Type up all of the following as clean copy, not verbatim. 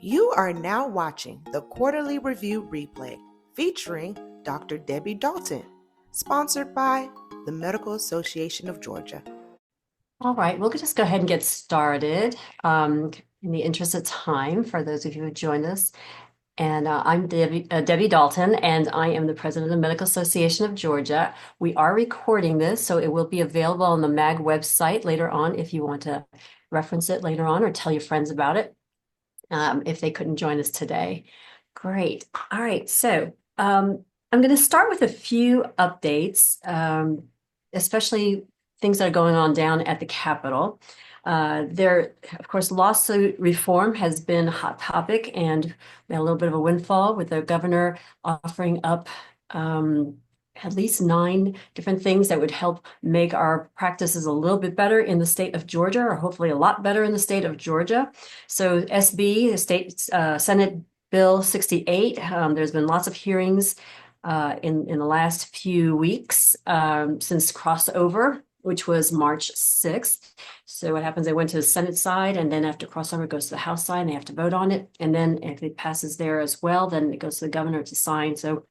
You are now watching the Quarterly Review Replay featuring Dr. Debi Dalton, sponsored by the Medical Association of Georgia. All right, we'll just go ahead and get started in the interest of time for those of you who joined us. And I'm Debi Dalton, and I am the president of the Medical Association of Georgia. We are recording this, so it will be available on the MAG website later on if you want to reference it later on or tell your friends about it if they couldn't join us today. Great. All right, so I'm going to start with a few updates, especially things that are going on down at the Capitol. Of course, lawsuit reform has been a hot topic, and we had a little bit of a windfall with the governor offering up at least 9 different things that would help make our practices a little bit better in the state of Georgia, or hopefully a lot better in the state of Georgia. So SB, the state Senate Bill 68, there's been lots of hearings in the last few weeks since crossover, which was March 6th. So what happens, they went to the Senate side, and then after crossover, it goes to the House side, and they have to vote on it. And then if it passes there as well, then it goes to the governor to sign. So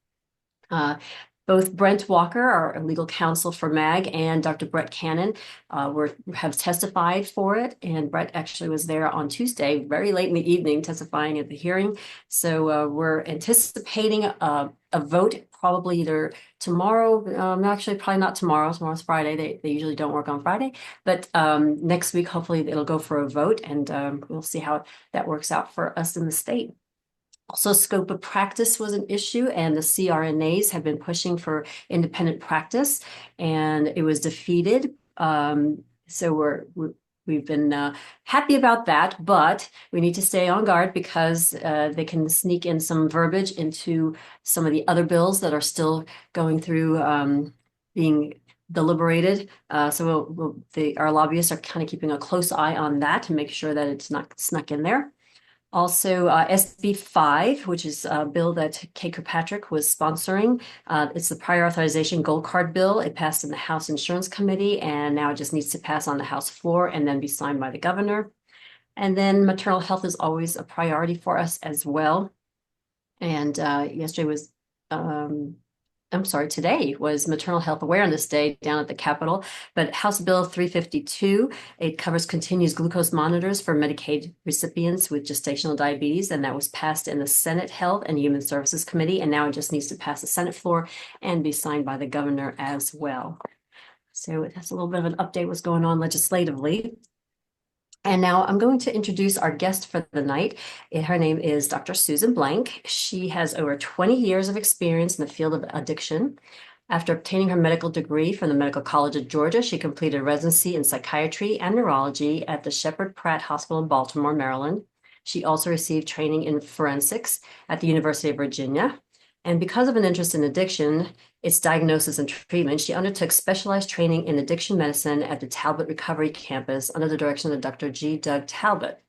both Brent Walker, our legal counsel for MAG, and Dr. Brett Cannon have testified for it. And Brett actually was there on Tuesday, very late in the evening, testifying at the hearing. So we're anticipating a vote probably either tomorrow. Actually, probably not tomorrow. Tomorrow's Friday. They usually don't work on Friday. But next week, hopefully, it'll go for a vote, and we'll see how that works out for us in the state. Also, scope of practice was an issue, and the CRNAs have been pushing for independent practice, and it was defeated. So we've been happy about that, but we need to stay on guard because they can sneak in some verbiage into some of the other bills that are still going through being deliberated. So our lobbyists are kind of keeping a close eye on that to make sure that it's not snuck in there. Also, SB 5, which is a bill that Kate Kirkpatrick was sponsoring. It's the prior authorization gold card bill. It passed in the House Insurance Committee, and now it just needs to pass on the House floor and then be signed by the governor. And then maternal health is always a priority for us as well. And today was Maternal Health Awareness Day down at the Capitol. But House Bill 352, it covers continuous glucose monitors for Medicaid recipients with gestational diabetes, and that was passed in the Senate Health and Human Services Committee, and now it just needs to pass the Senate floor and be signed by the governor as well. So that's a little bit of an update what's going on legislatively. And now I'm going to introduce our guest for the night. Her name is Dr. Susan Blank. She has over 20 years of experience in the field of addiction. After obtaining her medical degree from the Medical College of Georgia, she completed a residency in psychiatry and neurology at the Sheppard Pratt Hospital in Baltimore, Maryland. She also received training in forensics at the University of Virginia. And because of an interest in addiction, its diagnosis and treatment, she undertook specialized training in addiction medicine at the Talbot Recovery Campus under the direction of Dr. G. Doug Talbot.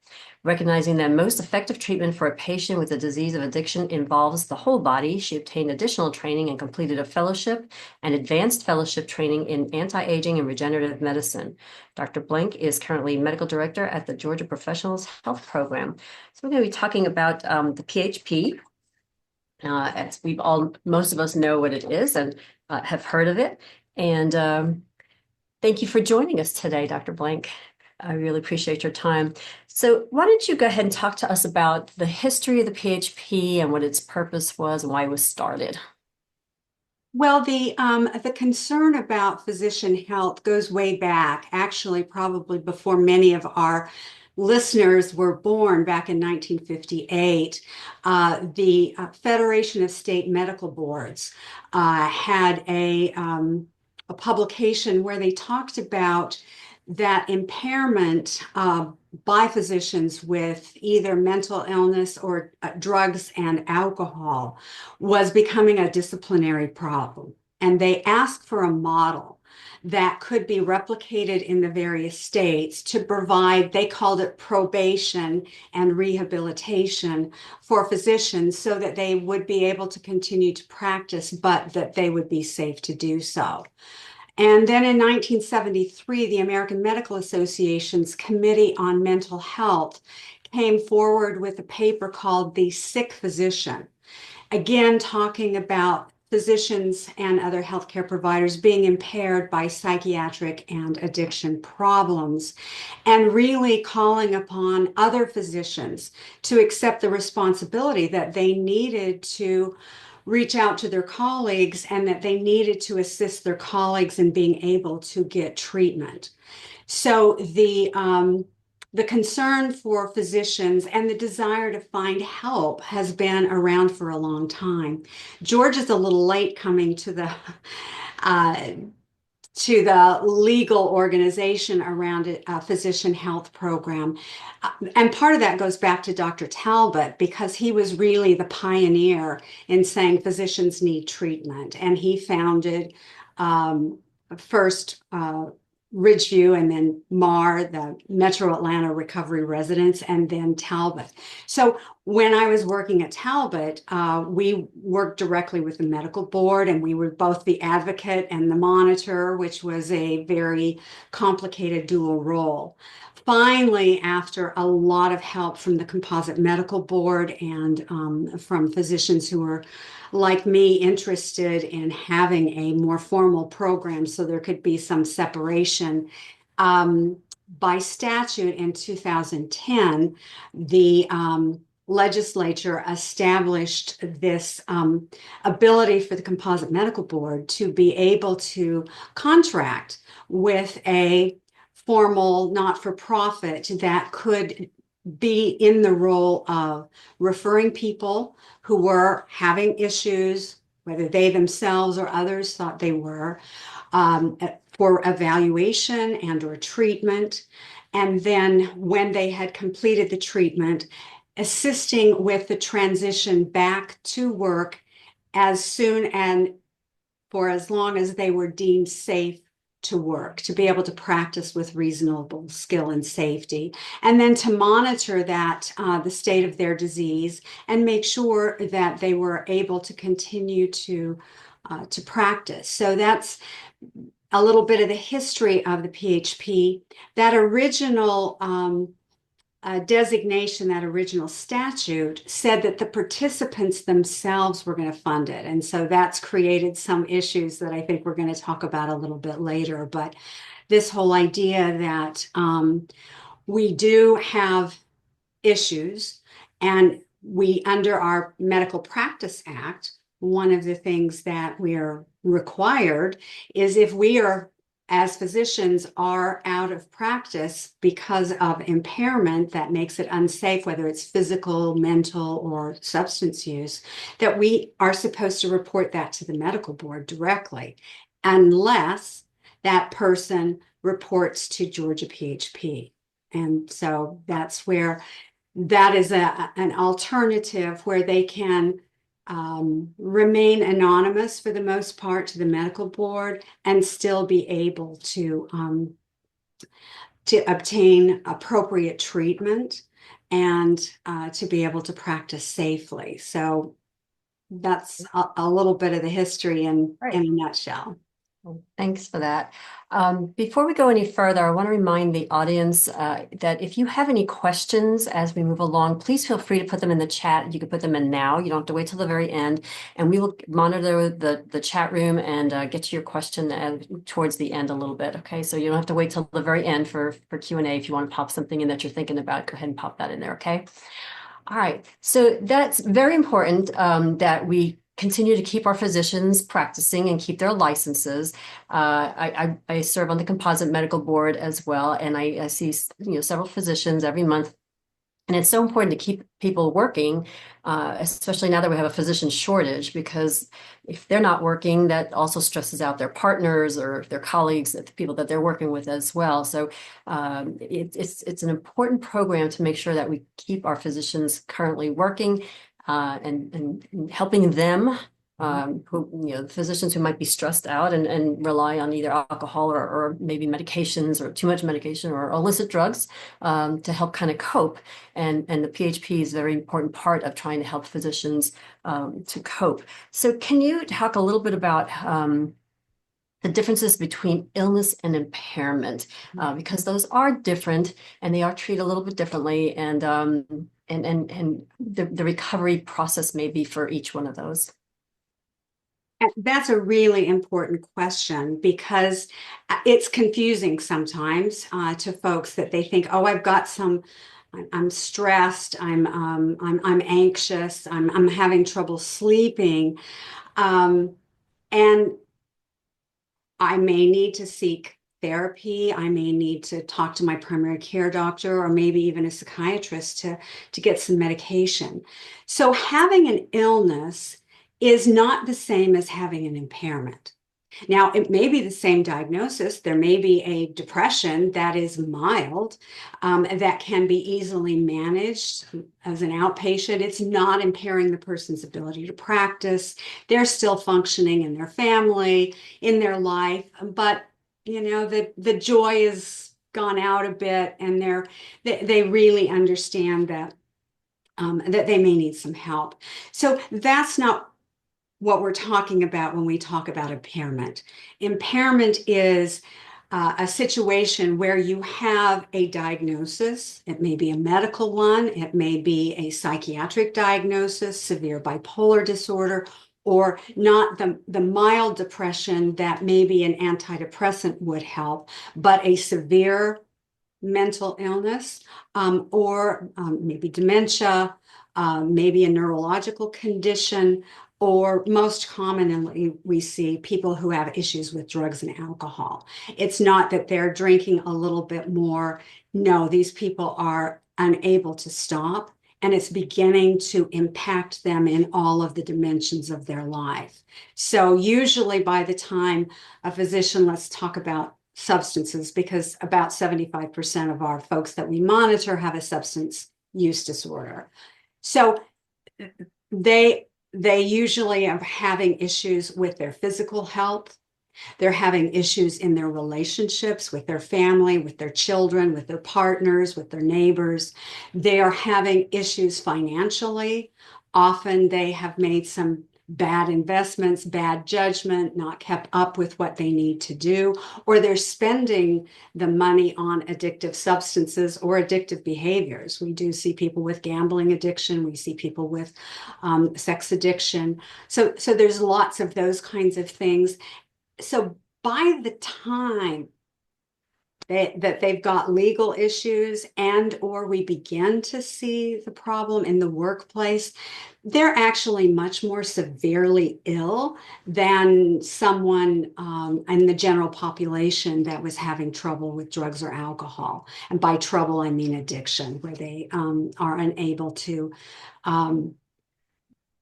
Recognizing that most effective treatment for a patient with a disease of addiction involves the whole body, she obtained additional training and completed a fellowship and advanced fellowship training in anti-aging and regenerative medicine. Dr. Blank is currently medical director at the Georgia Professionals Health Program. So we're going to be talking about the PHP. As most of us know what it is and have heard of it. And thank you for joining us today, Dr. Blank. I really appreciate your time. So why don't you go ahead and talk to us about the history of the PHP and what its purpose was and why it was started? Well, the concern about physician health goes way back, actually, probably before many of our listeners were born back in 1958. The Federation of State Medical Boards had a publication where they talked about that impairment by physicians with either mental illness or drugs and alcohol was becoming a disciplinary problem. And they asked for a model that could be replicated in the various states to provide, they called it probation and rehabilitation for physicians so that they would be able to continue to practice, but that they would be safe to do so. And then in 1973, the American Medical Association's Committee on Mental Health came forward with a paper called The Sick Physician, again, talking about physicians and other healthcare providers being impaired by psychiatric and addiction problems, and really calling upon other physicians to accept the responsibility that they needed to reach out to their colleagues and that they needed to assist their colleagues in being able to get treatment. So the concern for physicians and the desire to find help has been around for a long time. George is a little late coming uh, to the legal organization around a physician health program. And part of that goes back to Dr. Talbot, because he was really the pioneer in saying physicians need treatment. And he founded first Ridgeview, and then MAR, the Metro Atlanta Recovery Residence, and then Talbot. So when I was working at Talbot, we worked directly with the medical board, and we were both the advocate and the monitor, which was a very complicated dual role. Finally, after a lot of help from the composite medical board and from physicians who were, like me, interested in having a more formal program so there could be some separation, by statute in 2010, the legislature established this ability for the composite medical board to be able to contract with a formal not-for-profit that could be in the role of referring people who were having issues, whether they themselves or others thought they were, for evaluation and or treatment. And then when they had completed the treatment, assisting with the transition back to work as soon and for as long as they were deemed safe to work, to be able to practice with reasonable skill and safety, and then to monitor that the state of their disease and make sure that they were able to continue to practice. So that's a little bit of the history of the PHP. That original designation, that original statute, said that the participants themselves were going to fund it. And so that's created some issues that I think we're going to talk about a little bit later. But this whole idea that we do have issues, and we, under our Medical Practice Act, one of the things that we are required is if we are, as physicians, are out of practice because of impairment that makes it unsafe, whether it's physical, mental, or substance use, that we are supposed to report that to the medical board directly, unless that person reports to Georgia PHP. And so that's where that is an alternative where they can remain anonymous for the most part to the medical board and still be able to obtain appropriate treatment and to be able to practice safely. So that's a little bit of the history in a nutshell. Thanks for that. Before we go any further, I want to remind the audience that if you have any questions as we move along, please feel free to put them in the chat. You can put them in now. You don't have to wait till the very end. And we will monitor the chat room and get to your question towards the end a little bit. Okay, so you don't have to wait till the very end for Q&A. If you want to pop something in that you're thinking about, go ahead and pop that in there, okay? All right, so that's very important that we continue to keep our physicians practicing and keep their licenses. I serve on the composite medical board as well, and I see several physicians every month. And it's so important to keep people working, especially now that we have a physician shortage, because if they're not working, that also stresses out their partners or their colleagues, the people that they're working with as well. So it's an important program to make sure that we keep our physicians currently working and helping them, the physicians who might be stressed out and rely on either alcohol or maybe medications or too much medication or illicit drugs to help kind of cope. And the PHP is a very important part of trying to help physicians to cope. So can you talk a little bit about the differences between illness and impairment, because those are different and they are treated a little bit differently, and the recovery process may be for each one of those. That's a really important question because it's confusing sometimes to folks that they think, oh, I'm stressed, I'm anxious, I'm having trouble sleeping, and I may need to seek therapy. I may need to talk to my primary care doctor or maybe even a psychiatrist to get some medication. So having an illness is not the same as having an impairment. Now, it may be the same diagnosis. There may be a depression that is mild, that can be easily managed as an outpatient. It's not impairing the person's ability to practice. They're still functioning in their family, in their life, but the joy has gone out a bit, and they really understand that they may need some help. So that's not what we're talking about when we talk about impairment. Impairment is a situation where you have a diagnosis. It may be a medical one, it may be a psychiatric diagnosis, severe bipolar disorder, or not the mild depression that maybe an antidepressant would help, but a severe mental illness, or maybe dementia, maybe a neurological condition, or most commonly, we see people who have issues with drugs and alcohol. It's not that they're drinking a little bit more. No, these people are unable to stop, and it's beginning to impact them in all of the dimensions of their life. So usually by the time a physician, let's talk about substances, because about 75% of our folks that we monitor have a substance use disorder. So they usually are having issues with their physical health. They're having issues in their relationships with their family, with their children, with their partners, with their neighbors. They are having issues financially. Often they have made some bad investments, bad judgment, not kept up with what they need to do, or they're spending the money on addictive substances or addictive behaviors. We do see people with gambling addiction. We see people with sex addiction. So there's lots of those kinds of things. So by the time that they've got legal issues and or we begin to see the problem in the workplace, they're actually much more severely ill than someone in the general population that was having trouble with drugs or alcohol. And by trouble, I mean addiction, where they are unable to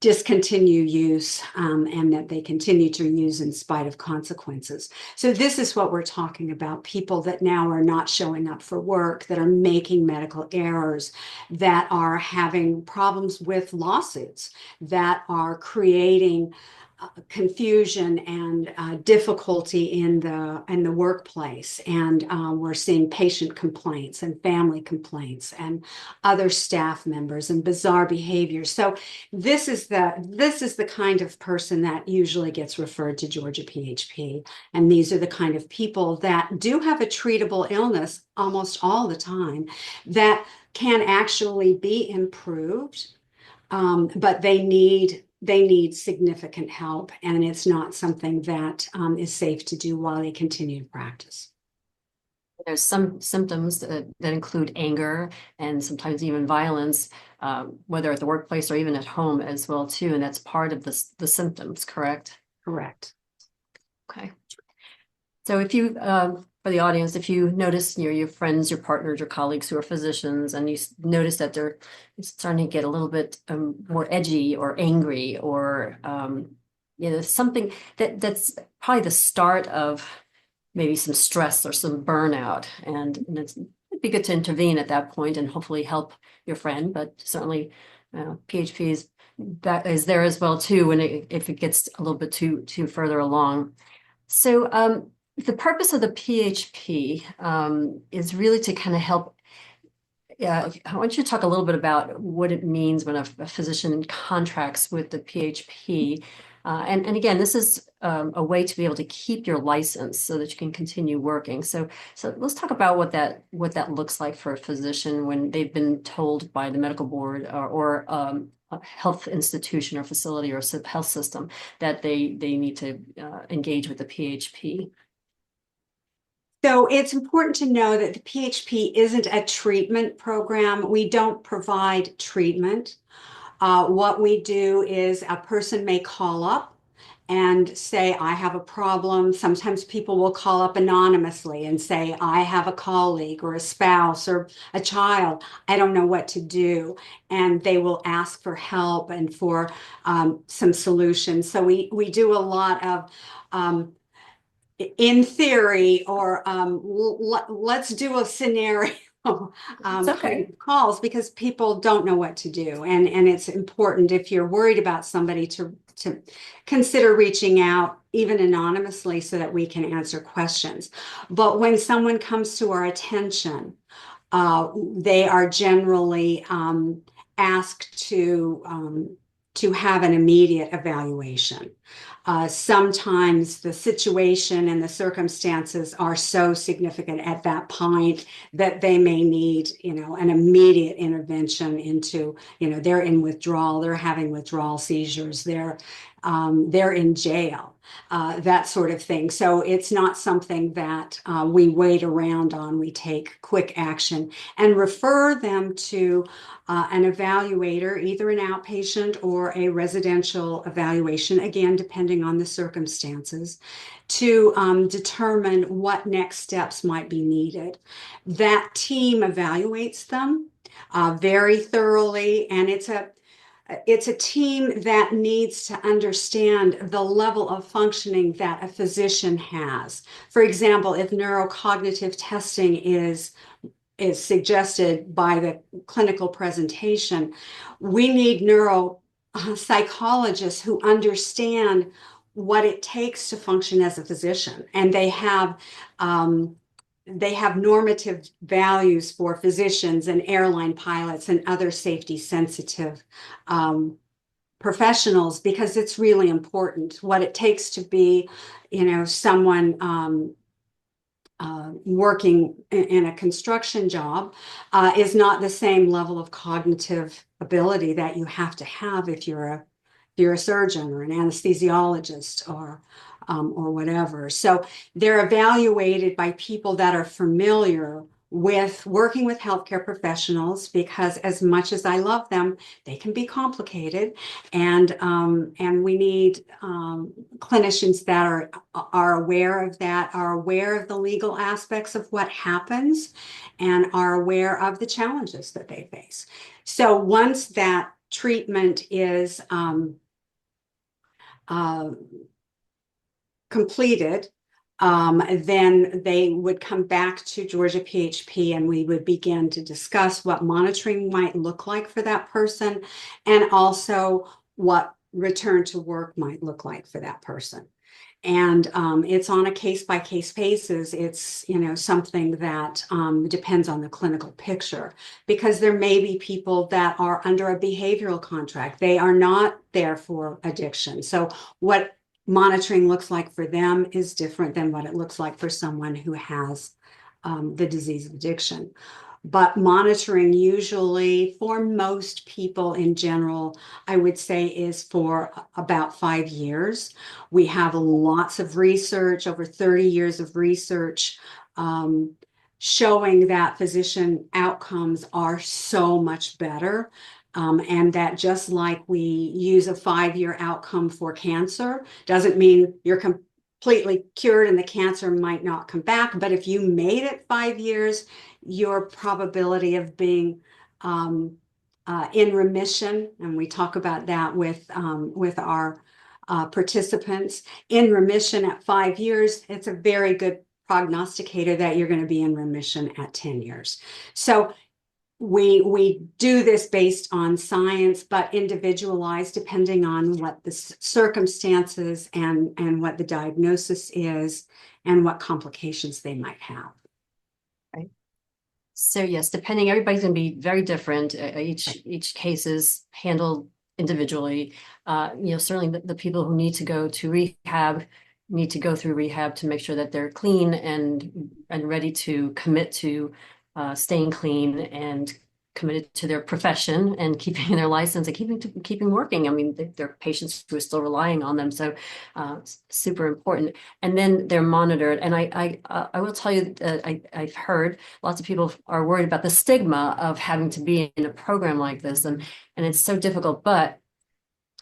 discontinue use, and that they continue to use in spite of consequences. So this is what we're talking about: people that now are not showing up for work, that are making medical errors, that are having problems with lawsuits, that are creating confusion and difficulty in the workplace, and we're seeing patient complaints and family complaints and other staff members and bizarre behaviors. So this is the kind of person that usually gets referred to Georgia PHP, and these are the kind of people that do have a treatable illness almost all the time that can actually be improved, but they need significant help, and it's not something that is safe to do while they continue to practice. There's some symptoms that include anger and sometimes even violence, whether at the workplace or even at home as well too, and that's part of the symptoms, correct? Correct. Okay. So if you, for the audience, if you notice your friends, your partners, your colleagues who are physicians, and you notice that they're starting to get a little bit more edgy or angry, or something that's probably the start of maybe some stress or some burnout, and it'd be good to intervene at that point and hopefully help your friend. But certainly, PHP is there as well too if it gets a little bit too further along. So the purpose of the PHP is really to kind of help. I want you to talk a little bit about what it means when a physician contracts with the PHP And again, this is a way to be able to keep your license so that you can continue working. So let's talk about what that looks like for a physician when they've been told by the medical board or a health institution or facility or health system that they need to engage with the PHP. So it's important to know that the PHP isn't a treatment program. We don't provide treatment. What we do is a person may call up and say, I have a problem. Sometimes people will call up anonymously and say, I have a colleague or a spouse or a child. I don't know what to do. And they will ask for help and for some solutions. So we do a lot of in theory, or let's do a scenario It's okay. kind of calls, because people don't know what to do. And it's important, if you're worried about somebody, to consider reaching out, even anonymously, so that we can answer questions. But when someone comes to our attention, they are generally asked to have an immediate evaluation. Sometimes the situation and the circumstances are so significant at that point that they may need, an immediate intervention into, they're in withdrawal, they're having withdrawal seizures, they're in jail, that sort of thing. So it's not something that we wait around on. We take quick action and refer them to an evaluator, either an outpatient or a residential evaluation, again, depending on the circumstances, to determine what next steps might be needed. That team evaluates them very thoroughly, and it's a team that needs to understand the level of functioning that a physician has. For example, if neurocognitive testing is suggested by the clinical presentation, we need neuropsychologists who understand what it takes to function as a physician, and they have normative values for physicians and airline pilots and other safety sensitive professionals, because it's really important. What it takes to be, someone working in a construction job is not the same level of cognitive ability that you have to have if you're a surgeon or an anesthesiologist or whatever. So they're evaluated by people that are familiar with working with healthcare professionals, because as much as I love them, they can be complicated, and we need clinicians that are aware of that, are aware of the legal aspects of what happens, and are aware of the challenges that they face. So once that treatment is completed, then they would come back to Georgia PHP, and we would begin to discuss what monitoring might look like for that person, and also what return to work might look like for that person. And it's on a case-by-case basis. It's, something that depends on the clinical picture, because there may be people that are under a behavioral contract. They are not there for addiction. So what monitoring looks like for them is different than what it looks like for someone who has the disease of addiction. But monitoring, usually for most people in general, I would say, is for about 5 years. We have lots of research, over 30 years of research, showing that physician outcomes are so much better. And that just like we use a 5-year outcome for cancer, doesn't mean you're completely cured and the cancer might not come back. But if you made it 5 years, your probability of being in remission, and we talk about that with our participants, in remission at 5 years, it's a very good prognosticator that you're going to be in remission at 10 years. So we do this based on science, but individualized depending on what the circumstances and what the diagnosis is and what complications they might have. Right. So yes, everybody's going to be very different. Each case is handled individually. Certainly the people who need to go to rehab need to go through rehab to make sure that they're clean and ready to commit to staying clean and committed to their profession and keeping their license and keeping working. I mean, there are patients who are still relying on them, so super important. And then they're monitored. And I will tell you that I've heard lots of people are worried about the stigma of having to be in a program like this, and it's so difficult. But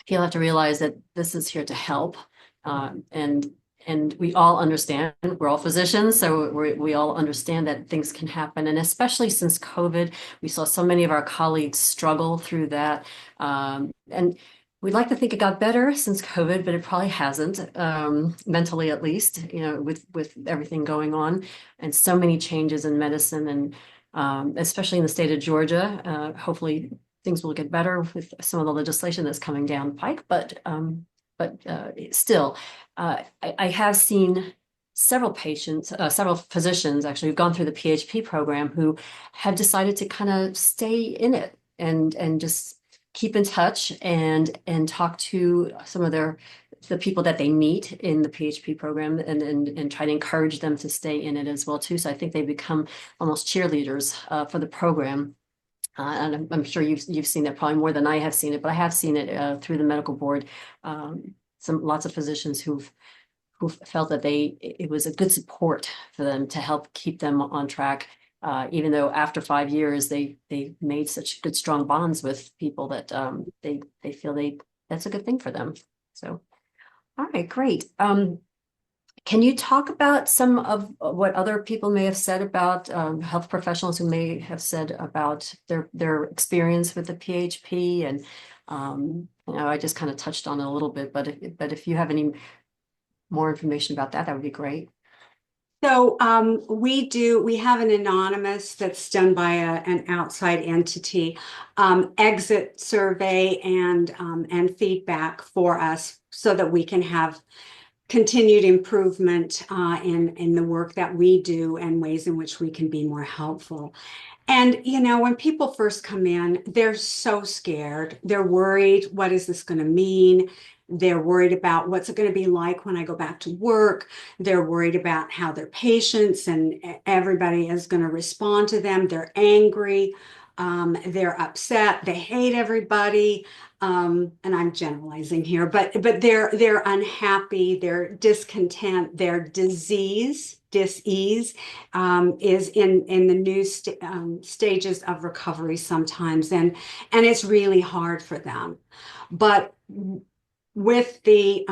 you'll have to realize that this is here to help, and we all understand, we're all physicians, so we all understand that things can happen. And especially since COVID, we saw so many of our colleagues struggle through that. And we'd like to think it got better since COVID, but it probably hasn't, mentally at least, with everything going on and so many changes in medicine, and especially in the state of Georgia. Hopefully things will get better with some of the legislation that's coming down the pike, but still, I have seen several physicians actually who've gone through the PHP program who have decided to kind of stay in it and just keep in touch and talk to some of the people that they meet in the PHP program and try to encourage them to stay in it as well too. So I think they become almost cheerleaders for the program. And I'm sure you've seen it probably more than I have seen it, but I have seen it through the medical board. Lots of physicians who felt that it was a good support for them to help keep them on track, even though after 5 years they made such good strong bonds with people that they feel that's a good thing for them. So, all right, great. Can you talk about some of what other people may have said about health professionals who may have said about their experience with the PHP? And I just kind of touched on it a little bit, but if you have any more information about that would be great. So we have an anonymous that's done by an outside entity, exit survey and feedback for us so that we can have continued improvement in the work that we do and ways in which we can be more helpful. And, when people first come in, they're so scared. They're worried, what is this going to mean? They're worried about what's it going to be like when I go back to work. They're worried about how their patients and everybody is going to respond to them. They're angry. They're upset. They hate everybody. And I'm generalizing here, but they're unhappy. They're discontent. Their dis-ease is in the new stages of recovery sometimes, and it's really hard for them. But with the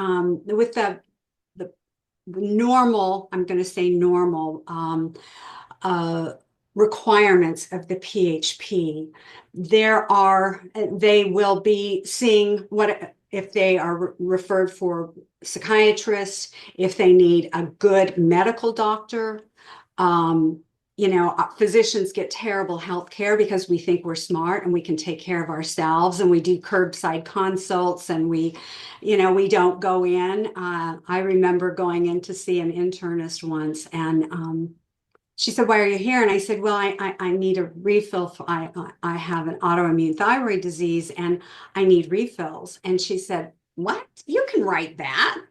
normal, I'm going to say normal requirements of the PHP, they will be seeing if they are referred for psychiatrists, if they need a good medical doctor. Physicians get terrible health care because we think we're smart and we can take care of ourselves, and we do curbside consults, and we don't go in. I remember going in to see an internist once, and she said, "Why are you here?" And I said, "Well, I need a refill. I have an autoimmune thyroid disease and I need refills." And she said, "What? You can write that.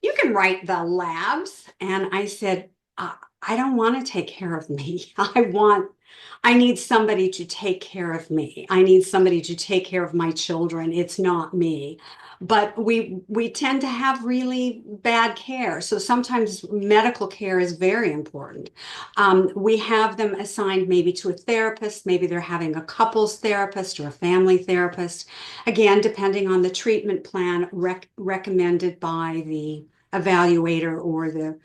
You can write the labs." And I said, "I don't want to take care of me. I need somebody to take care of me. I need somebody to take care of my children. It's not me." But we tend to have really bad care. So sometimes medical care is very important. We have them assigned maybe to a therapist. Maybe they're having a couples therapist or a family therapist. Again, depending on the treatment plan recommended by the evaluator or the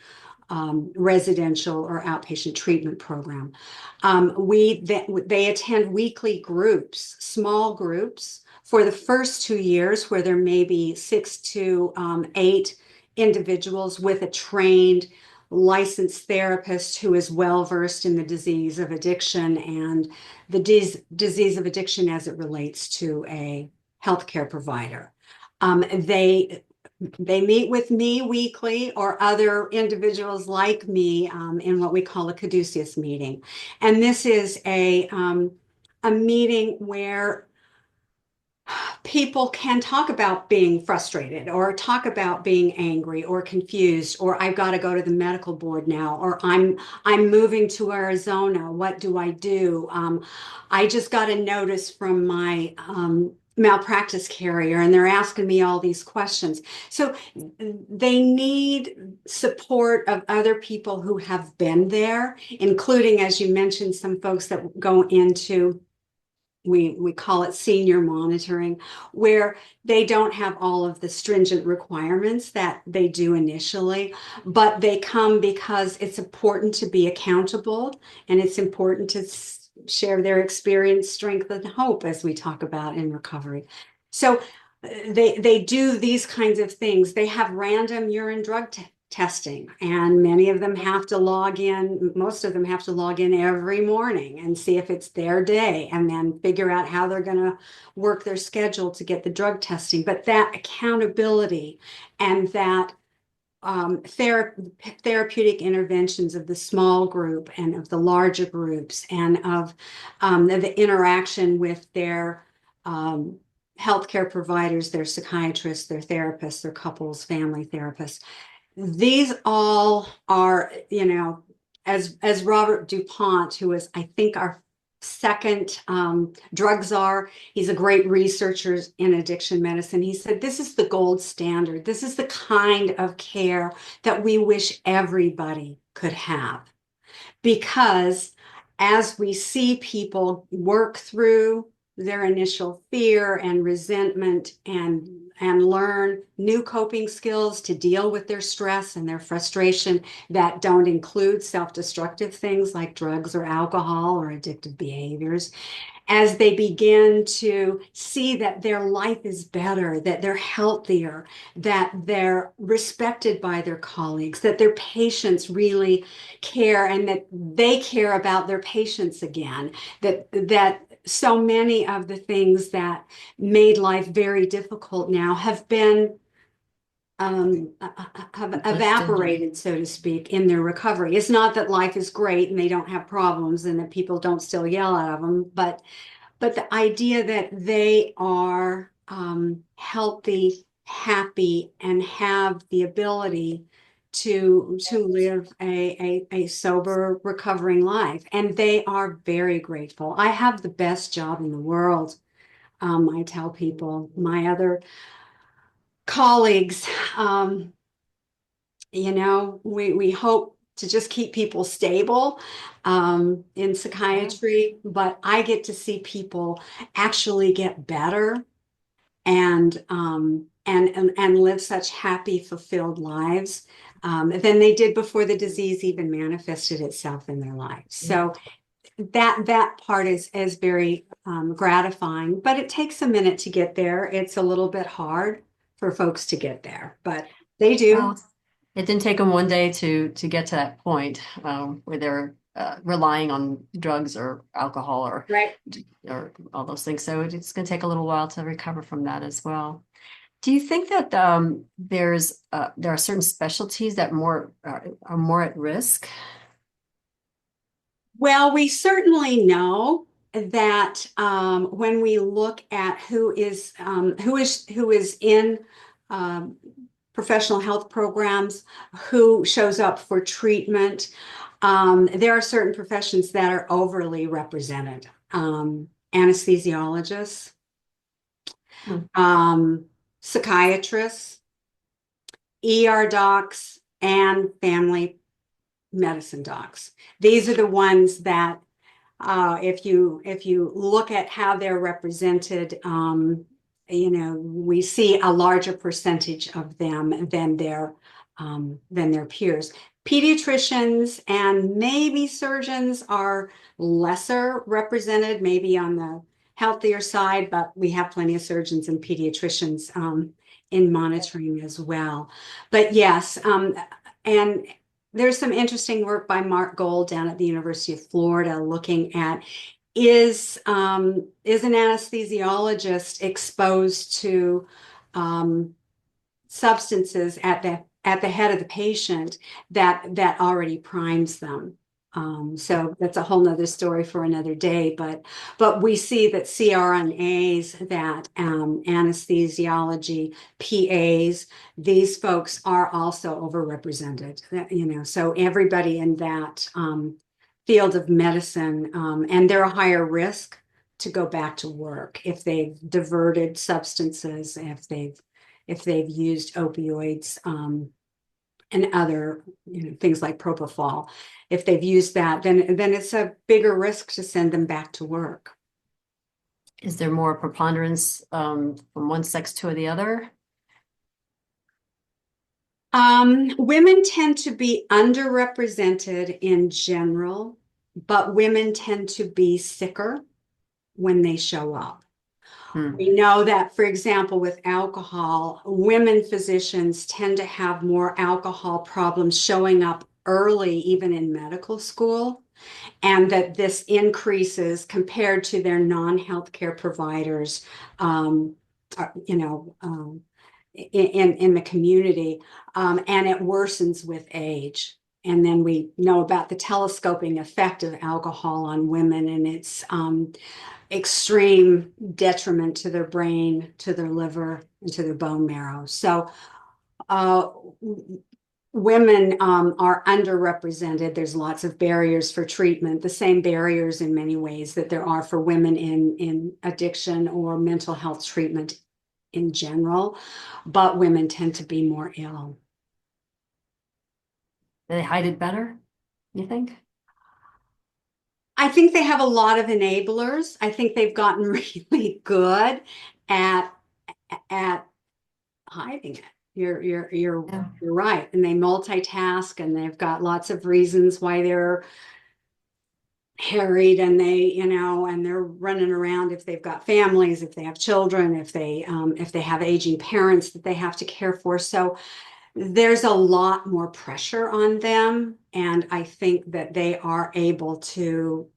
residential or outpatient treatment program. They attend weekly groups, small groups, for the first 2 years, where there may be 6 to 8 individuals with a trained licensed therapist who is well versed in the disease of addiction and the disease of addiction as it relates to a healthcare provider. They meet with me weekly or other individuals like me in what we call a caduceus meeting. And this is a meeting where people can talk about being frustrated or talk about being angry or confused, or I've got to go to the medical board now, or I'm moving to Arizona. What do I do? I just got a notice from my malpractice carrier, and they're asking me all these questions. So they need support of other people who have been there, including, as you mentioned, some folks that go into, we call it senior monitoring, where they don't have all of the stringent requirements that they do initially, but they come because it's important to be accountable, and it's important to share their experience, strength, and hope, as we talk about in recovery. So they do these kinds of things. They have random urine drug testing, and many of them have to log in. Most of them have to log in every morning and see if it's their day, and then figure out how they're going to work their schedule to get the drug testing. But that accountability and that therapeutic interventions of the small group and of the larger groups, and of the interaction with their healthcare providers, their psychiatrists, their therapists, their couples, family therapists. These all are, as Robert DuPont, who is, I think, our second drug czar, he's a great researcher in addiction medicine. He said, this is the gold standard. This is the kind of care that we wish everybody could have. Because as we see people work through their initial fear and resentment, and learn new coping skills to deal with their stress and their frustration that don't include self-destructive things like drugs or alcohol or addictive behaviors, as they begin to see that their life is better, that they're healthier, that they're respected by their colleagues, that their patients really care, and that they care about their patients again, that so many of the things that made life very difficult now have been have evaporated, so to speak, in their recovery. It's not that life is great and they don't have problems and that people don't still yell at them, but the idea that they are healthy, happy, and have the ability to live a sober, recovering life. And they are very grateful. I have the best job in the world. I tell people, my other colleagues, we hope to just keep people stable in psychiatry, but I get to see people actually get better and live such happy, fulfilled lives than they did before the disease even manifested itself in their lives. So that part is very gratifying, but it takes a minute to get there. It's a little bit hard for folks to get there, but they do. Well, it didn't take them one day to get to that point where they're relying on drugs or alcohol or Right. or all those things. So it's going to take a little while to recover from that as well. Do you think that there are certain specialties that are more at risk? Well, we certainly know that when we look at who is in professional health programs, who shows up for treatment, there are certain professions that are overly represented. Anesthesiologists, psychiatrists, ER docs, and family medicine docs. These are the ones that, if you look at how they're represented, we see a larger percentage of them than their peers. Pediatricians and maybe surgeons are lesser represented, maybe on the healthier side, but we have plenty of surgeons and pediatricians in monitoring as well. But yes, and there's some interesting work by Mark Gold down at the University of Florida looking at, is an anesthesiologist exposed to substances at the head of the patient that already primes them So that's a whole nother story for another day, but we see that CRNAs, that anesthesiology, PAs, these folks are also overrepresented, so everybody in that field of medicine, and they're a higher risk to go back to work if they've diverted substances, if they've used opioids, and other things like propofol. If they've used that, then it's a bigger risk to send them back to work. Is there more preponderance from one sex to the other? Women tend to be underrepresented in general, but women tend to be sicker when they show up. We know that, for example, with alcohol, women physicians tend to have more alcohol problems showing up early, even in medical school, and that this increases compared to their non-healthcare providers, in the community, and it worsens with age. And then we know about the telescoping effect of alcohol on women and its extreme detriment to their brain, to their liver, and to their bone marrow. So women are underrepresented. There's lots of barriers for treatment, the same barriers in many ways that there are for women in addiction or mental health treatment in general, but women tend to be more ill. They hide it better, you think? I think they have a lot of enablers. I think they've gotten really good at hiding it. You're right. And they multitask and they've got lots of reasons why they're harried, and and they're running around if they've got families, if they have children, if they have aging parents that they have to care for. So there's a lot more pressure on them. And I think that they are able to,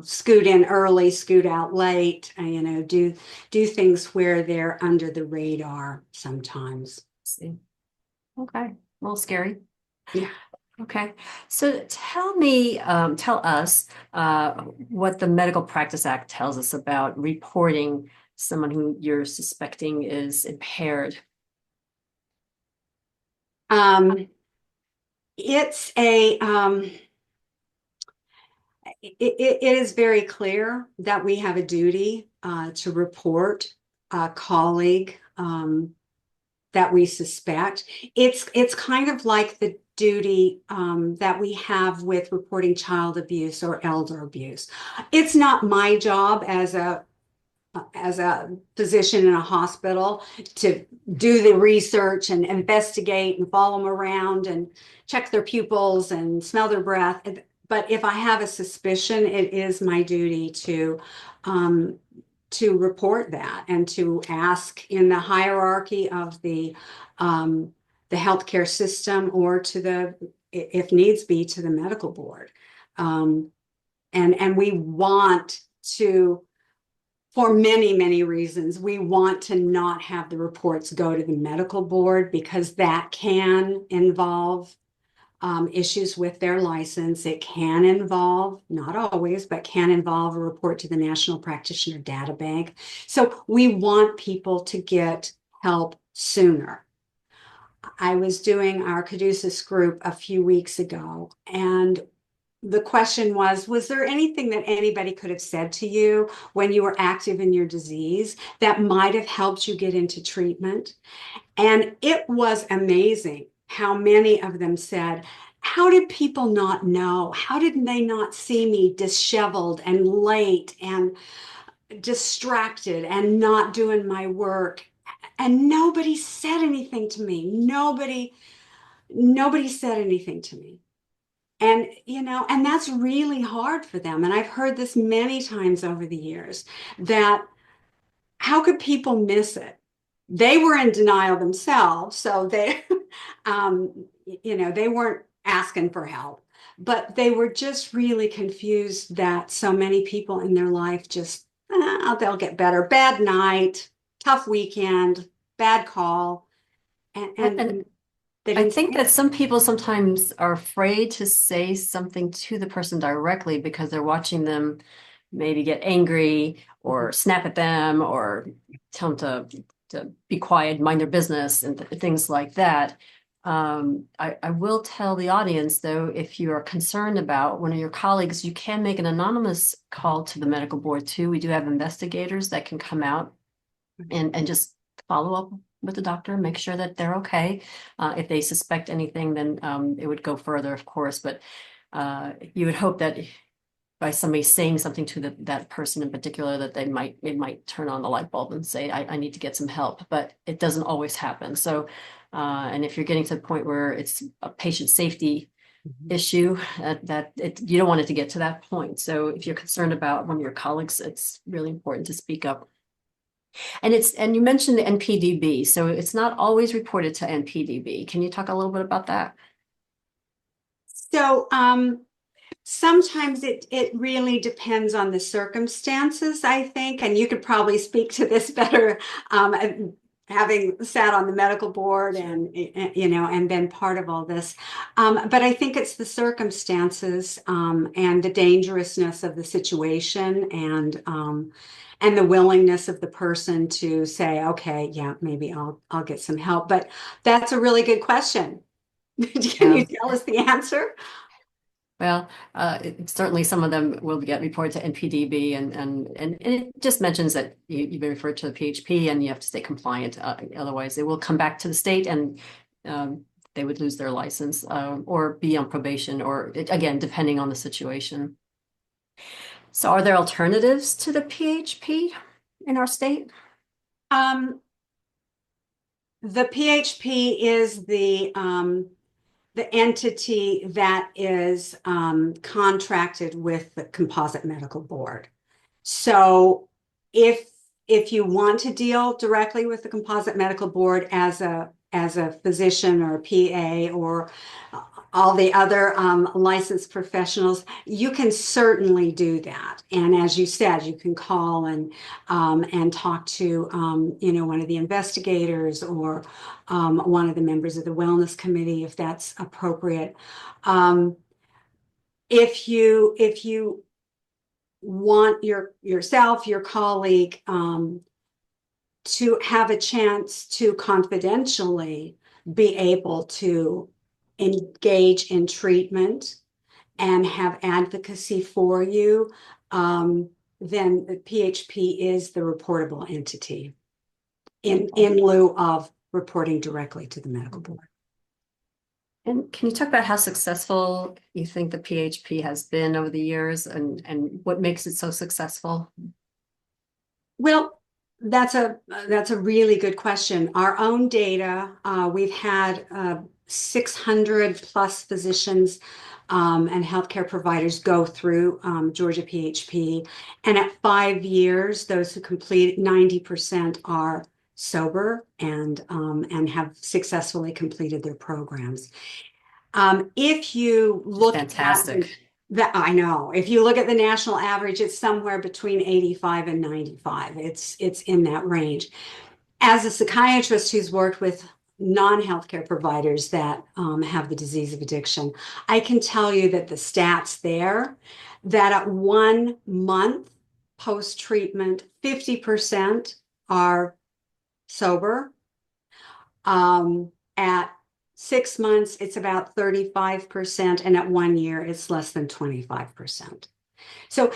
scoot in early, scoot out late, do things where they're under the radar sometimes. See. Okay. A little scary. Yeah. Okay. So tell us what the Medical Practice Act tells us about reporting someone who you're suspecting is impaired. It's it is very clear that we have a duty to report a colleague that we suspect. It's kind of like the duty that we have with reporting child abuse or elder abuse. It's not my job as a physician in a hospital to do the research and investigate and follow them around and check their pupils and smell their breath. But if I have a suspicion, it is my duty to report that and to ask in the hierarchy of the healthcare system, or if needs be, to the medical board. And we want to, for many, many reasons, we want to not have the reports go to the medical board, because that can involve issues with their license. It can involve, not always, but can involve a report to the National Practitioner Data Bank. So we want people to get help sooner. I was doing our Caduceus group a few weeks ago, and the question was there anything that anybody could have said to you when you were active in your disease that might have helped you get into treatment? And it was amazing how many of them said, how did people not know? How did they not see me disheveled and late and distracted and not doing my work? And nobody said anything to me. Nobody said anything to me. And, and that's really hard for them. And I've heard this many times over the years, that how could people miss it? They were in denial themselves. So they, they weren't asking for help, but they were just really confused that so many people in their life just, they'll get better. Bad night, tough weekend, bad call. And They I didn't think say that some people sometimes are afraid to say something to the person directly because they're watching them maybe get angry or snap at them or tell them to be quiet, mind their business, and things like that. I will tell the audience, though, if you are concerned about one of your colleagues, you can make an anonymous call to the medical board too. We do have investigators that can come out and just follow up with the doctor, make sure that they're okay. If they suspect anything, then it would go further, of course. But you would hope that by somebody saying something to that person in particular, that it might turn on the light bulb and say, I need to get some help. But it doesn't always happen. So, and if you're getting to the point where it's a patient safety issue, you don't want it to get to that point. So if you're concerned about one of your colleagues, it's really important to speak up. And you mentioned the NPDB, so it's not always reported to NPDB. Can you talk a little bit about that? so. Sometimes it really depends on the circumstances, I think, and you could probably speak to this better, having sat on the medical board and and been part of all this. But I think it's the circumstances and the dangerousness of the situation and the willingness of the person to say, okay, yeah, maybe I'll get some help. But that's a really good question. Can you tell us the answer? Well, certainly some of them will get reported to NPDB, and it just mentions that you've been referred to the PHP and you have to stay compliant. Otherwise, they will come back to the state and they would lose their license or be on probation, or again, depending on the situation. So, are there alternatives to the PHP in our state? The PHP is the entity that is contracted with the Composite Medical Board. So if you want to deal directly with the Composite Medical Board as a physician or a PA or all the other licensed professionals, you can certainly do that. And as you said, you can call and talk to one of the investigators or one of the members of the wellness committee if that's appropriate. If you want yourself, your colleague, to have a chance to confidentially be able to engage in treatment and have advocacy for you, then the PHP is the reportable entity in lieu of reporting directly to the medical board. And can you talk about how successful you think the PHP has been over the years and what makes it so successful? Well, that's a really good question. Our own data, we've had 600 plus physicians and healthcare providers go through Georgia PHP. And at 5 years, those who complete 90% are sober and have successfully completed their programs. If you look Fantastic. I know. If you look at the national average, it's somewhere between 85 and 95. It's in that range. As a psychiatrist who's worked with non-healthcare providers that have the disease of addiction, I can tell you that the stats there, that at 1 month post-treatment, 50% are sober. At 6 months, it's about 35%, and at 1 year, it's less than 25%. So,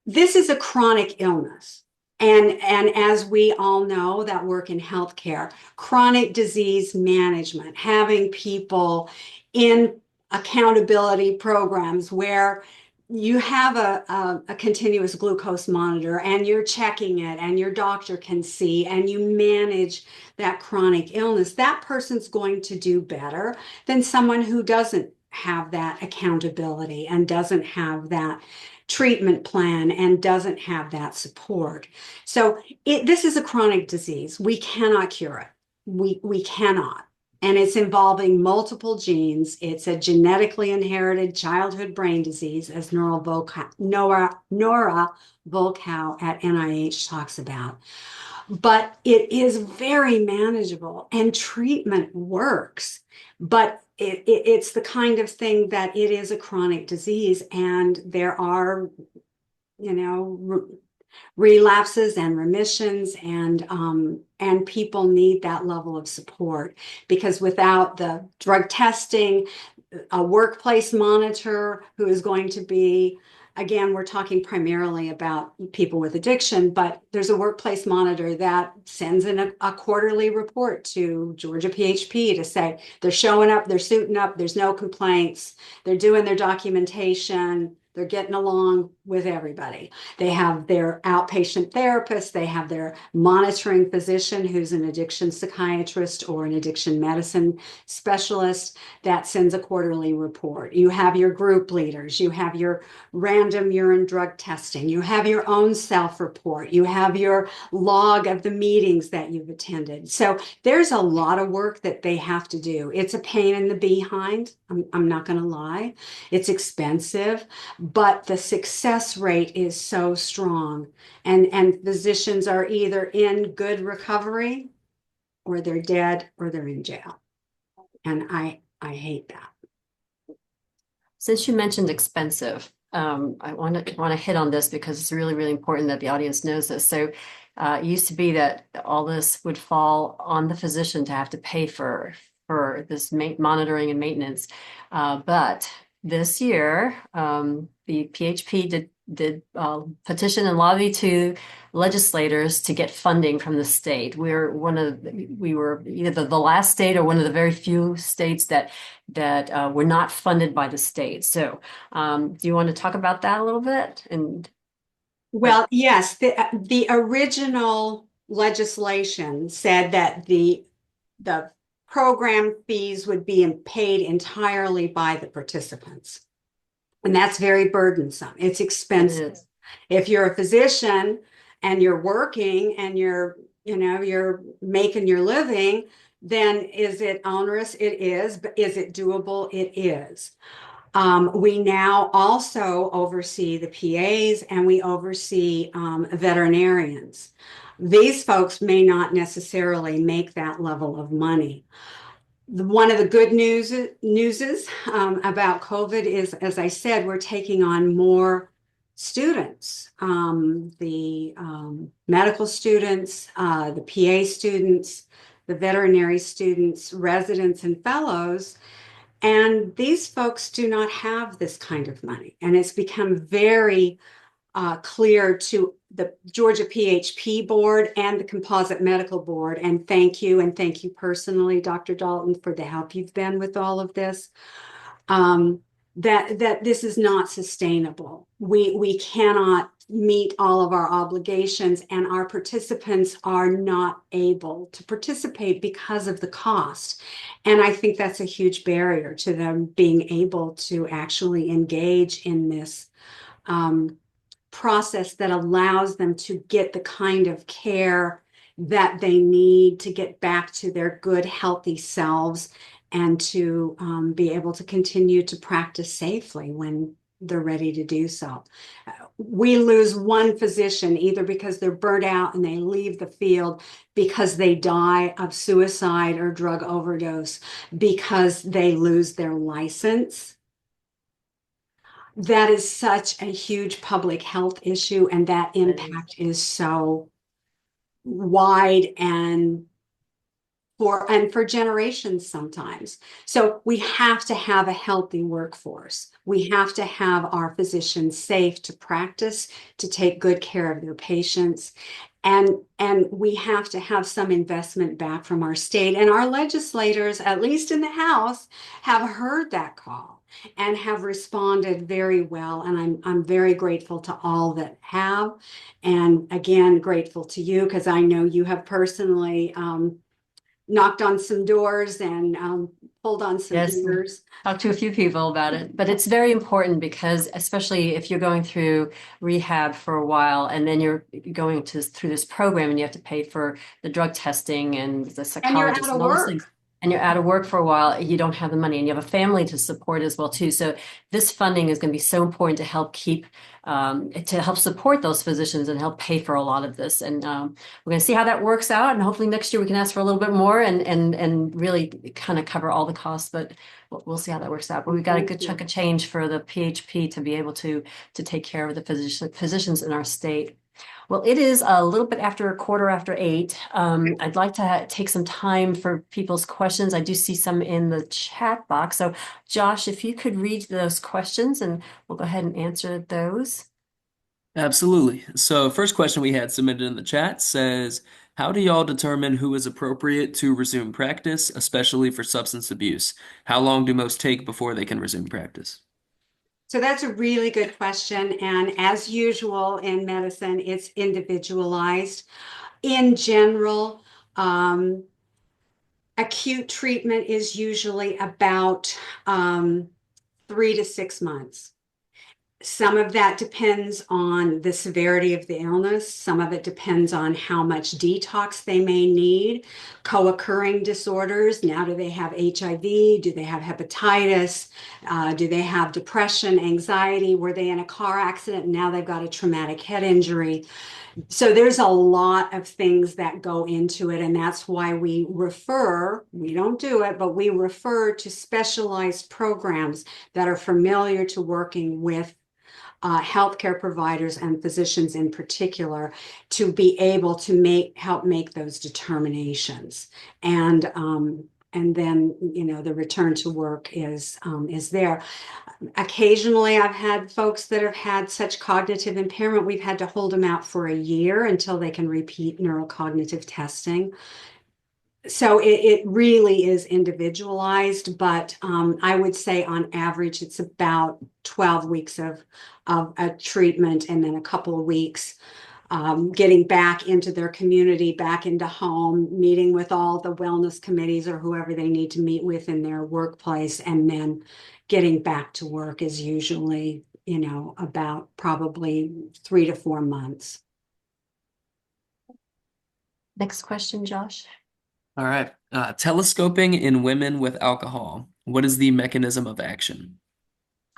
this is a chronic illness. And as we all know that work in healthcare, chronic disease management, having people in accountability programs where you have a continuous glucose monitor and you're checking it and your doctor can see and you manage that chronic illness, that person's going to do better than someone who doesn't have that accountability and doesn't have that treatment plan and doesn't have that support. So this is a chronic disease. We cannot cure it. We cannot. And it's involving multiple genes. It's a genetically inherited childhood brain disease, as Nora Volkow at NIH talks about. but it is very manageable and treatment works. But it's the kind of thing that it is a chronic disease, and there are, you know, relapses and remissions, and people need that level of support, because without the drug testing, a workplace monitor who is going to be, again, we're talking primarily about people with addiction, but there's a workplace monitor that sends in a quarterly report to Georgia PHP to say they're showing up, they're suiting up, there's no complaints, they're doing their documentation, they're getting along with everybody. They have their outpatient therapist, they have their monitoring physician who's an addiction psychiatrist or an addiction medicine specialist that sends a quarterly report. You have your group leaders, you have your random urine drug testing, you have your own self-report, you have your log of the meetings that you've attended. So there's a lot of work that they have to do. It's a pain in the behind, I'm not going to lie. It's expensive, but the success rate is so strong, and physicians are either in good recovery or they're dead or they're in jail, and I hate that. Since you mentioned expensive, I want to hit on this because it's really, really important that the audience knows this. So it used to be that all this would fall on the physician to have to pay for this monitoring and maintenance. But this year, the PHP did petition and lobby to legislators to get funding from the state. We were either the last state or one of the very few states that were not funded by the state. So, do you want to talk about that a little bit? Well, yes, the original legislation said that the program fees would be paid entirely by the participants. And that's very burdensome. It's expensive. If you're a physician and you're working and you're making your living, then is it onerous? It is. But is it doable? It is. We now also oversee the PAs, and we oversee veterinarians. These folks may not necessarily make that level of money. One of the good news about COVID is, as I said, we're taking on more students. The medical students, the PA students, the veterinary students, residents, and fellows. And these folks do not have this kind of money. And it's become very clear to the Georgia PHP board and the Composite Medical Board. And thank you personally, Dr. Dalton, for the help you've been with all of this. That this is not sustainable. We cannot meet all of our obligations, and our participants are not able to participate because of the cost. And I think that's a huge barrier to them being able to actually engage in this process that allows them to get the kind of care that they need to get back to their good, healthy selves, and to be able to continue to practice safely when they're ready to do so. We lose one physician either because they're burnt out and they leave the field, because they die of suicide or drug overdose, because they lose their license. That is such a huge public health issue, and that impact is so wide and for generations sometimes. So we have to have a healthy workforce. We have to have our physicians safe to practice, to take good care of their patients. And we have to have some investment back from our state. And our legislators, at least in the House, have heard that call and have responded very well. And I'm very grateful to all that have. And again, grateful to you, because I know you have personally knocked on some doors and pulled on some ears. Talked to a few people about it, but it's very important because, especially if you're going through rehab for a while and then you're going through this program and you have to pay for the drug testing and the psychologist and all those things. and you're out of work for a while, you don't have the money, and you have a family to support as well too. So this funding is going to be so important to help to help support those physicians and help pay for a lot of this. And we're going to see how that works out, and hopefully next year we can ask for a little bit more and really kind of cover all the costs. But we'll see how that works out. But we've got a good chunk of change for the PHP to be able to take care of the physicians in our state. Well, it is a little bit after 8:15. I'd like to take some time for people's questions. I do see some in the chat box. So, Josh, if you could read those questions and we'll go ahead and answer those. Absolutely. So, first question we had submitted in the chat says, how do y'all determine who is appropriate to resume practice, especially for substance abuse? How long do most take before they can resume practice? So that's a really good question. And as usual in medicine, it's individualized. In general, acute treatment is usually about 3 to 6 months. Some of that depends on the severity of the illness. Some of it depends on how much detox they may need. Co-occurring disorders. Now, do they have HIV? Do they have hepatitis? Do they have depression, anxiety? Were they in a car accident and now they've got a traumatic head injury? So there's a lot of things that go into it, and that's why we don't do it, but we refer to specialized programs that are familiar to working with healthcare providers and physicians in particular to be able to help make those determinations. And then, the return to work is there. Occasionally, I've had folks that have had such cognitive impairment, we've had to hold them out for a year until they can repeat neurocognitive testing. So it really is individualized, but I would say on average, it's about 12 weeks of a treatment and then a couple of weeks getting back into their community, back into home, meeting with all the wellness committees or whoever they need to meet with in their workplace, and then getting back to work is usually, about probably 3 to 4 months. Next question, Josh. All right. Telescoping in women with alcohol. What is the mechanism of action?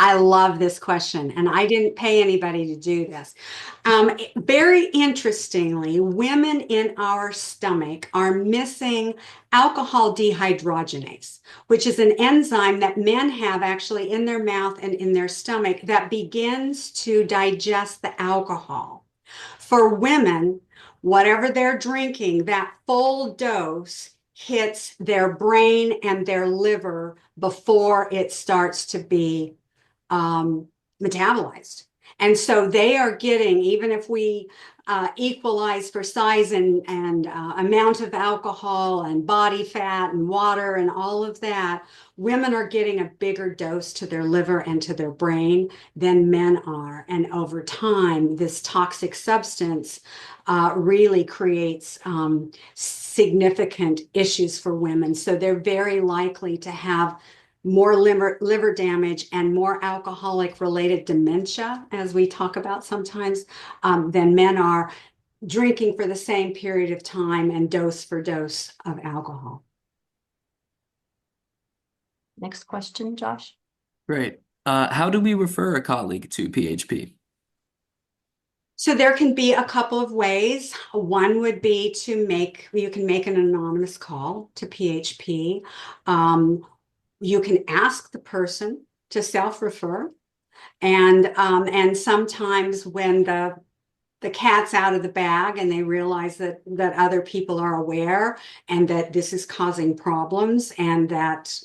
I love this question, and I didn't pay anybody to do this. Very interestingly, women in our stomach are missing alcohol dehydrogenase, which is an enzyme that men have actually in their mouth and in their stomach that begins to digest the alcohol. For women, whatever they're drinking, that full dose hits their brain and their liver before it starts to be metabolized. And so they are getting, even if we equalize for size and amount of alcohol and body fat and water and all of that, women are getting a bigger dose to their liver and to their brain than men are. And over time, this toxic substance really creates significant issues for women. So they're very likely to have more liver damage and more alcoholic related dementia, as we talk about sometimes, than men are drinking for the same period of time and dose for dose of alcohol. Next question, Josh. Great. How do we refer a colleague to PHP? So there can be a couple of ways. One would be you can make an anonymous call to PHP. You can ask the person to self-refer, and sometimes when the cat's out of the bag and they realize that other people are aware and that this is causing problems and that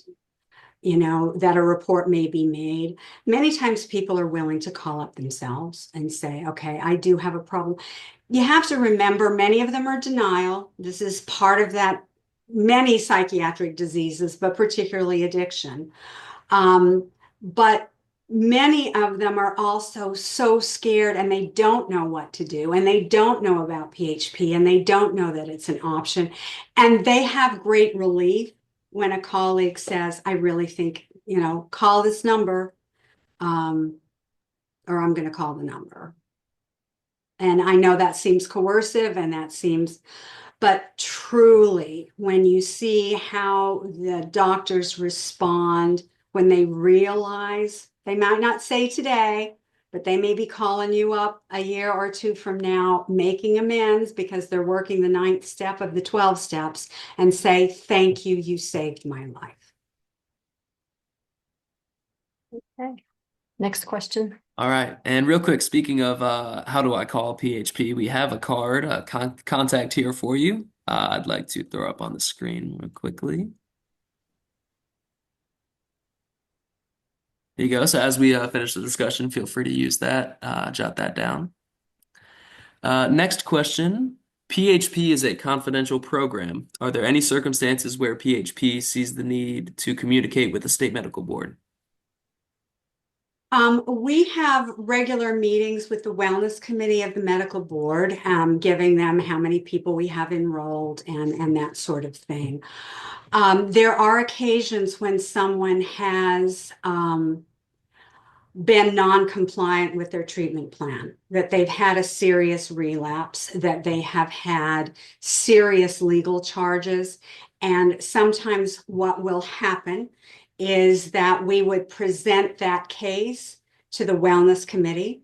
that a report may be made. Many times people are willing to call up themselves and say, okay, I do have a problem. You have to remember, many of them are denial. This is part of that, many psychiatric diseases, but particularly addiction. But many of them are also so scared and they don't know what to do, and they don't know about PHP, and they don't know that it's an option. And they have great relief when a colleague says, I really think, call this number, or I'm going to call the number. And I know that seems coercive and but truly, when you see how the doctors respond when they realize, they might not say today, but they may be calling you up a year or two from now, making amends because they're working the 9th step of the 12 steps, and say, thank you, you saved my life. Okay. Next question. All right. And real quick, speaking of how do I call PHP, we have a card, contact here for you. I'd like to throw up on the screen real quickly. There you go. So as we finish the discussion, feel free to use that, jot that down. Next question. PHP is a confidential program. Are there any circumstances where PHP sees the need to communicate with the state medical board? We have regular meetings with the wellness committee of the medical board, giving them how many people we have enrolled and that sort of thing. There are occasions when someone has been non-compliant with their treatment plan, that they've had a serious relapse, that they have had serious legal charges. And sometimes what will happen is that we would present that case to the wellness committee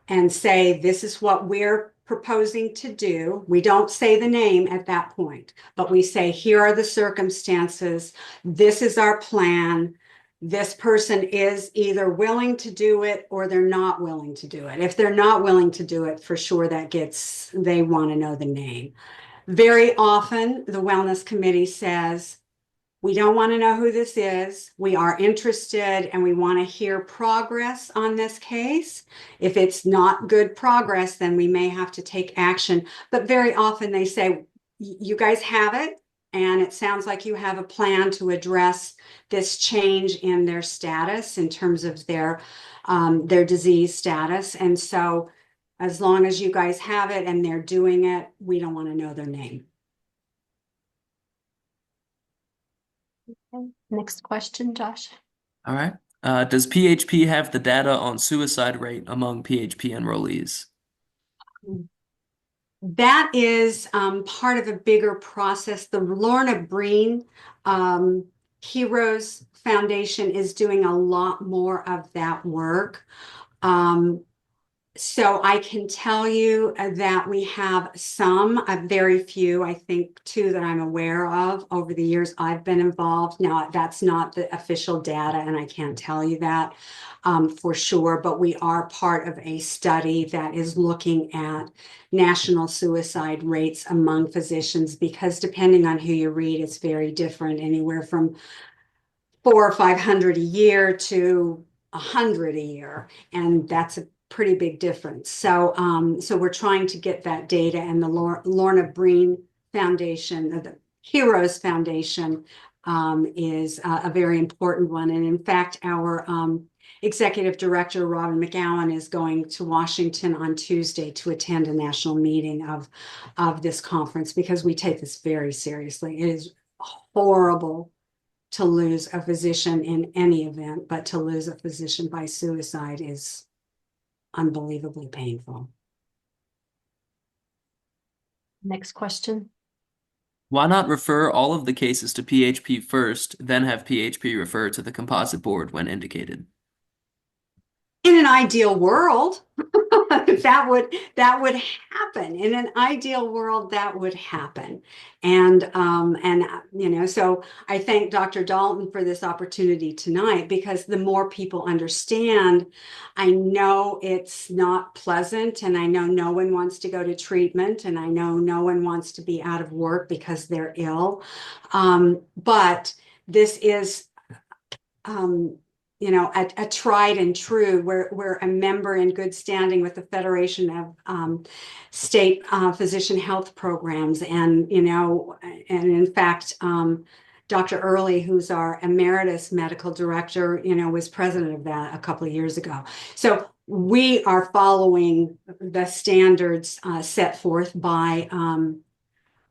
and say, this is what we're proposing to do. We don't say the name at that point, but we say, here are the circumstances. This is our plan. This person is either willing to do it or they're not willing to do it. If they're not willing to do it, for sure they want to know the name. Very often, the wellness committee says, we don't want to know who this is. We are interested and we want to hear progress on this case. If it's not good progress, then we may have to take action. But very often they say, you guys have it, and it sounds like you have a plan to address this change in their status in terms of their disease status. And so as long as you guys have it and they're doing it, we don't want to know their name. Okay. Next question, Josh. All right. Does PHP have the data on suicide rate among PHP enrollees? That is part of a bigger process. The Lorna Breen Heroes Foundation is doing a lot more of that work. So I can tell you that we have some, very few, I think 2 that I'm aware of over the years I've been involved. Now, that's not the official data, and I can't tell you that for sure, but we are part of a study that is looking at national suicide rates among physicians, because depending on who you read, it's very different, anywhere from 400 or 500 a year to 100 a year, and that's a pretty big difference. So we're trying to get that data, and the Lorna Breen Foundation, the Heroes Foundation, is a very important one. And in fact, our executive director, Robin McGowan, is going to Washington on Tuesday to attend a national meeting of this conference, because we take this very seriously. It is horrible to lose a physician in any event, but to lose a physician by suicide is unbelievably painful. Next question. Why not refer all of the cases to PHP first, then have PHP refer to the composite board when indicated? In an ideal world, that would happen. In an ideal world, that would happen. And so I thank Dr. Dalton for this opportunity tonight, because the more people understand, I know it's not pleasant, and I know no one wants to go to treatment, and I know no one wants to be out of work because they're ill. But this is a tried and true. We're a member in good standing with the Federation of State Physician Health Programs, and in fact, Dr. Early, who's our emeritus medical director, was president of that a couple of years ago. So we are following the standards set forth by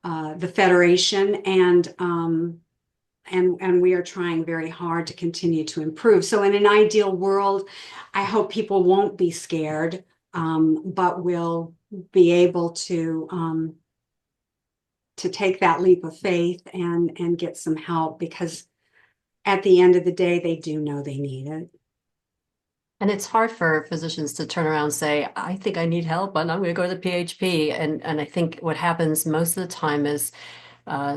the Federation, and we are trying very hard to continue to improve. So in an ideal world, I hope people won't be scared, but will be able to to take that leap of faith and get some help, because at the end of the day, they do know they need it. And it's hard for physicians to turn around and say, I think I need help and I'm going to go to the PHP. And I think what happens most of the time is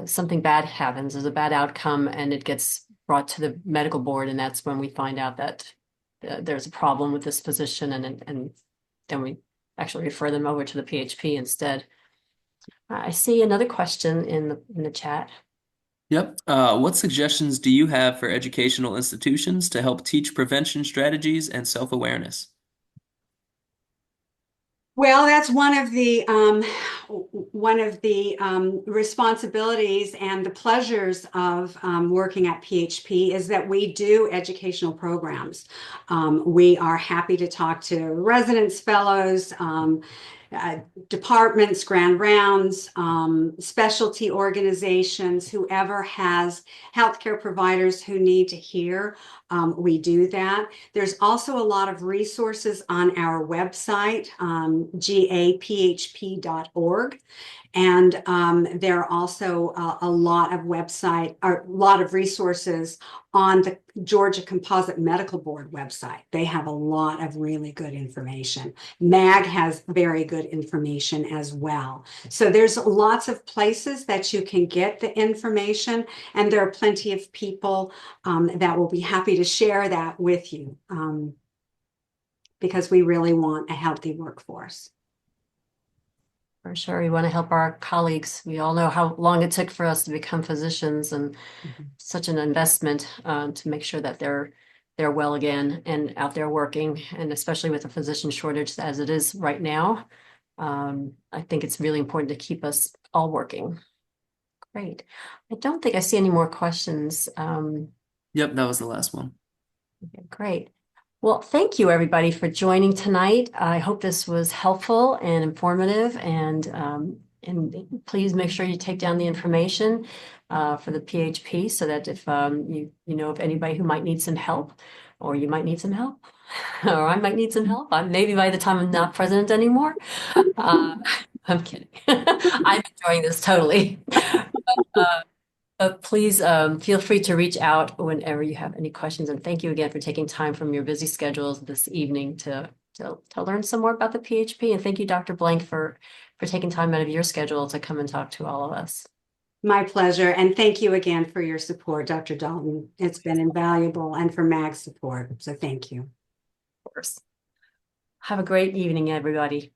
something bad happens, there's a bad outcome, and it gets brought to the medical board. And that's when we find out that there's a problem with this physician, and then we actually refer them over to the PHP instead. I see another question in the chat. Yep. What suggestions do you have for educational institutions to help teach prevention strategies and self-awareness? Well, that's one of the responsibilities and the pleasures of working at PHP is that we do educational programs. We are happy to talk to residents, fellows, departments, grand rounds, specialty organizations, whoever has healthcare providers who need to hear. We do that. There's also a lot of resources on our website, gaphp.org. And there are also a lot of resources on the Georgia Composite Medical Board website. They have a lot of really good information. MAG has very good information as well. So there's lots of places that you can get the information, and there are plenty of people that will be happy to share that with you, because we really want a healthy workforce. For sure, we want to help our colleagues. We all know how long it took for us to become physicians, and such an investment to make sure that they're well again and out there working, and especially with the physician shortage as it is right now. I think it's really important to keep us all working. Great. I don't think I see any more questions. Yep, that was the last one. Okay, great. Well, thank you everybody for joining tonight. I hope this was helpful and informative, and please make sure you take down the information for the PHP, so that if you know of anybody who might need some help, or you might need some help, or I might need some help. Maybe by the time I'm not president anymore. I'm kidding. I'm enjoying this totally. But please feel free to reach out whenever you have any questions. And thank you again for taking time from your busy schedules this evening to learn some more about the PHP. And thank you, Dr. Blank, for taking time out of your schedule to come and talk to all of us. My pleasure. And thank you again for your support, Dr. Dalton. It's been invaluable, and for MAG's support. So thank you. Of course. Have a great evening, everybody.